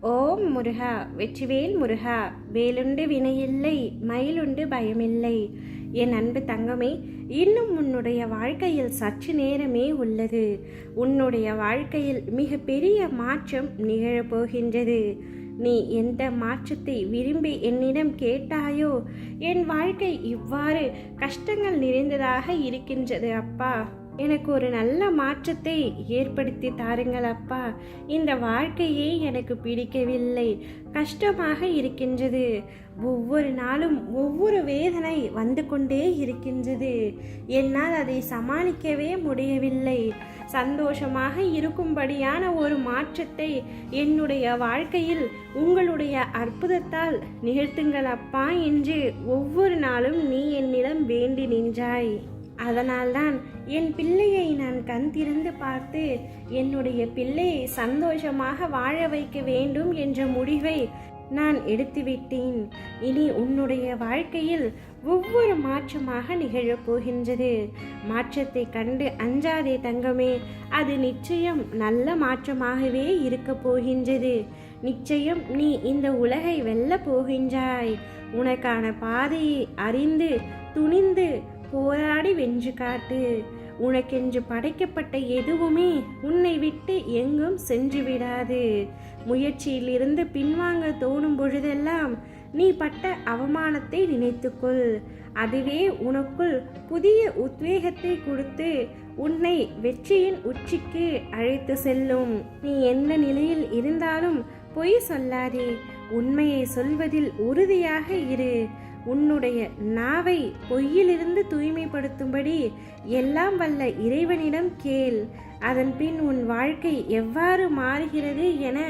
ஓம் முருகா, வெற்றிவேல் முருகா. வேலுண்டு வினையில்லை, மயிலுண்டு பயமில்லை. என் அன்பு தங்கமே, இன்னும் உன்னுடைய வாழ்க்கையில் சற்று நேரமே உள்ளது. உன்னுடைய வாழ்க்கையில் மிக பெரிய மாற்றம் நிகழப்போகின்றது. நீ எந்த மாற்றத்தை விரும்பி என்னிடம் கேட்டாயோ, என் வாழ்க்கை இவ்வாறு கஷ்டங்கள் நிறைந்ததாக இருக்கின்றது அப்பா, எனக்கு ஒரு நல்ல மாற்றத்தை ஏற்படுத்தி தாருங்கள் அப்பா. இந்த வாழ்க்கையே எனக்கு பிடிக்கவில்லை, கஷ்டமாக இருக்கின்றது. ஒவ்வொரு நாளும் ஒவ்வொரு வேதனை வந்து கொண்டே இருக்கின்றது. என்னால் அதை சமாளிக்கவே முடியவில்லை. சந்தோஷமாக இருக்கும்படியான ஒரு மாற்றத்தை என்னுடைய வாழ்க்கையில் உங்களுடைய அற்புதத்தால் நிகழ்த்துங்கள் அப்பா என்று ஒவ்வொரு நாளும் நீ என்னிடம் வேண்டி நின்றாய். அதனால்தான் என் பிள்ளையை நான் கண் திறந்து பார்த்து என்னுடைய பிள்ளையை சந்தோஷமாக வாழ வைக்க வேண்டும் என்ற முடிவை நான் எடுத்துவிட்டேன். இனி உன்னுடைய வாழ்க்கையில் ஒவ்வொரு மாற்றமாக நிகழப் போகின்றது. மாற்றத்தை கண்டு அஞ்சாதே தங்கமே, அது நிச்சயம் நல்ல மாற்றமாகவே இருக்க போகின்றது. நிச்சயம் நீ இந்த உலகை வெல்ல போகின்றாய். உனக்கான பாதையை அறிந்து துணிந்து போராடி வென்று காட்டு. உனக்கென்று படைக்கப்பட்ட எதுவுமே உன்னை விட்டு எங்கும் சென்று விடாது. முயற்சியிலிருந்து பின்வாங்க தோணும் பொழுதெல்லாம் நீ பட்ட அவமானத்தை நினைத்துக்கொள். அதுவே உனக்குள் புதிய உத்வேகத்தை கொடுத்து உன்னை வெற்றியின் உச்சிக்கு அழைத்து செல்லும். நீ எந்த நிலையில் இருந்தாலும் பொய் சொல்லாதே. உண்மையை சொல்வதில் உறுதியாக இரு. உன்னுடைய நாவை பொய்யிலிருந்து தூய்மைப்படுத்தும்படி எல்லாம் வல்ல இறைவனிடம் கேள். அதன் பின் உன் வாழ்க்கை எவ்வாறு மாறுகிறது என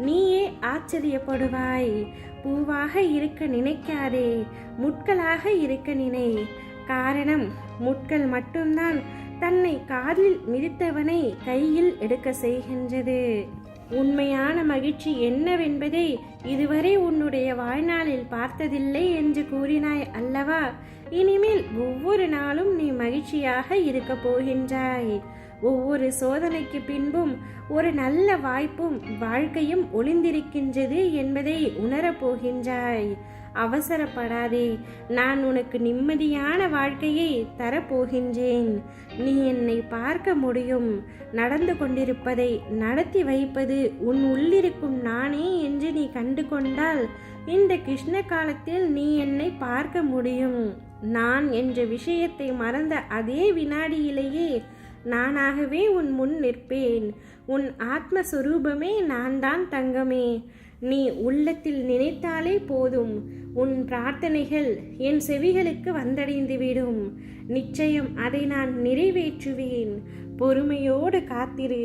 நீயே ஆச்சரியப்படுவாய். பூவாக இருக்க நினைக்காதே, முட்களாக இருக்க நினை. காரணம், முட்கள் மட்டும்தான் தன்னை காதில் மிதித்தவனை கையில் எடுக்க செய்கின்றது. உண்மையான மகிழ்ச்சி என்னவென்பதை இதுவரை உன்னுடைய வாழ்நாளில் பார்த்ததில்லை என்று கூறினாய் அல்லவா? இனிமேல் ஒவ்வொரு நாளும் நீ மகிழ்ச்சியாக இருக்க போகின்றாய். ஒவ்வொரு சோதனைக்கு பின்பும் ஒரு நல்ல வாய்ப்பும் வாழ்க்கையும் ஒளிந்திருக்கின்றது என்பதை உணரப்போகின்றாய். அவசரப்படாதே. நான் உனக்கு நிம்மதியான வாழ்க்கையை தரப்போகின்றேன். நீ என்னை பார்க்க முடியும். நடந்து கொண்டிருப்பதை நடத்தி வைப்பது உன் உள்ளிருக்கும் நானே என்று நீ கண்டு கொண்டால் இந்த கிருஷ்ண காலத்தில் நீ என்னை பார்க்க முடியும். நான் என்ற விஷயத்தை மறந்த அதே வினாடியிலேயே நானாகவே உன் முன் நிற்பேன். உன் ஆத்மஸ்வரூபமே நான் தான் தங்கமே. நீ உள்ளத்தில் நினைத்தாலே போதும், உன் பிரார்த்தனைகள் என் செவிகளுக்கு வந்தடைந்துவிடும். நிச்சயம் அதை நான் நிறைவேற்றுவேன். பொறுமையோடு காத்திரு.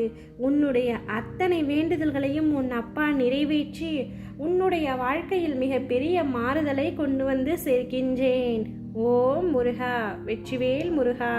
உன்னுடைய அத்தனை வேண்டுதல்களையும் உன் அப்பா நிறைவேற்றி உன்னுடைய வாழ்க்கையில் மிக பெரிய மாறுதலை கொண்டு வந்து சேர்க்கின்றேன். ஓம் முருகா, வெற்றிவேல் முருகா.